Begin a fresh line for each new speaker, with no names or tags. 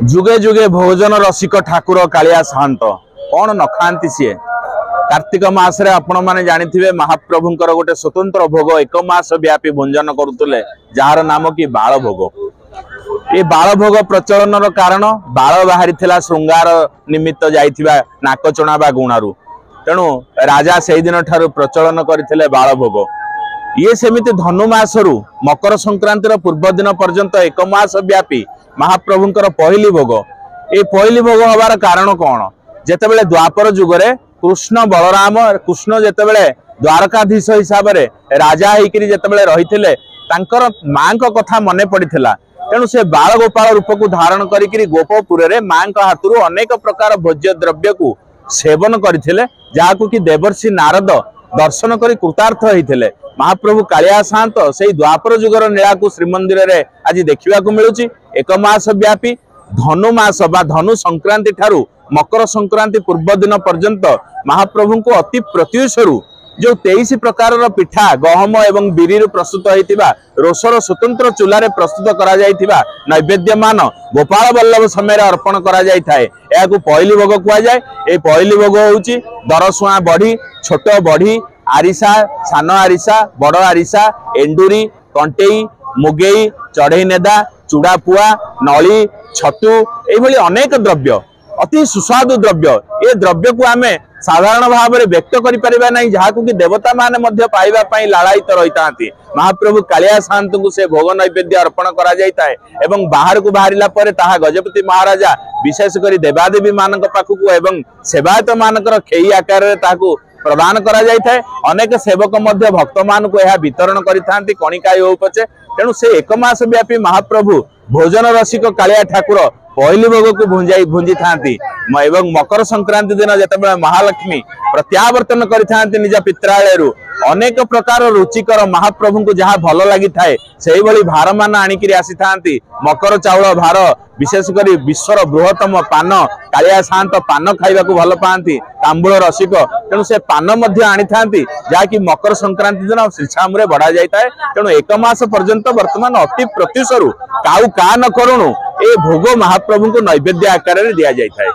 जुगे जुगे भोजन रसिक ठाकुर कालिया साहंत कौन न खाती सी कार्तिक मासरे आपण माने जानिथिबे महाप्रभुंकर गोटे स्वतंत्र भोग एक मास व्यापी भोजन करुले जार नाम कि बाल भोग। ये बाल भोग प्रचलन कारण बाल बाहरी थिला श्रृंगार निमित्त जाइथिबा नाकचणा बा गुणारू तेणु राजा से दिन ठारू प्रचलन करथिले बाल भोग। ये सेमिति धनु मासरू मकर संक्रांतिर पूर्व दिन पर्यंत एक मास व्यापी महाप्रभुंकर पहली भोग। ये पहली भोग हबार कारण कौन जेतेबेले द्वापर जुगरे कृष्ण बलराम कृष्ण जेतेबेले द्वारकाधीश हिसाब से राजा होकर जेतेबेले रहिथिले तांकर मां को कथा मने पड़िथिला तेणु से बाल गोपाल रूप को धारण करिकरी गोपपुर रे मां का हाथुरु अनेक प्रकार भोज्य द्रव्य को सेवन करथिले जाहाकु कि देवर्षि नारद दर्शन करी कृतार्थ होइथिले। महाप्रभु कालिया साहंत से द्वापर जुगर नीला को श्रीमंदिर रे आज देखा मिलूची एक मास व्यापी धनु मास बा धनु संक्रांति ठारू मकर संक्रांति पूर्व दिन पर्यंत महाप्रभु को अति प्रत्युषरू जो 23 प्रकार पिठा गहम एवं बिरी प्रस्तुत होता रोषर स्वतंत्र चूल्हे प्रस्तुत करा नैवेद्य मान गोपाल बल्लभ समय अर्पण करा पहली भोग कहुए। ये पहली भोग हूँ दरसुआ बढ़ी छोट बढ़ी आरिसा सान आरिसा बड़ आरिसा एंडुरी कंटेई मुगेई चढ़ई नेदा चूड़ापुआ नली छतु ये अनेक द्रव्य अति सुस्वादु द्रव्य ये द्रव्य को आम साधारण भाव में व्यक्त करें ना जहाँ कि देवता माने मध्य पाइबापी लालायित रही था। महाप्रभु कालिया साहंत को से भोग नैवेद्य अर्पण करा एवं बाहर को बाहरिला परे ताहा गजपति महाराजा विशेषकर देवादेवी मान पाखक एवं सेवायत मानकर खेई आकार प्रदान करा जाए। अनेक सेवक मध्य भक्त मान को यह वितरण करिथांती कणिका हो पचे तेणु से एक मास व्यापी महाप्रभु भोजन रसिक कालिया ठाकुर पहली भोग को भुंजी थांती एवं मकर संक्रांति दिन जेतेबेले महालक्ष्मी प्रत्यावर्तन करिथांती निज पित्रालयरू अनेक प्रकार रुचिकर महाप्रभु को जहाँ भल लगी थाए से भार मान आणिक आसी थांती मकर चाउल भार विशेषकर विश्वर बृहत्तम पान कालिया साहंत पान खाइबा को भल पाती तांबूल रसिक तेणु से पान आनी थांती जहाँकि मकर संक्रांति दिन श्रीछाम रे बढ़ा जाए। तेणु एक मास पर्यंत वर्तमान अति प्रत्युषरू काउ का न करुणु ए भोग महाप्रभु को नैवेद्य आकार दि जाए।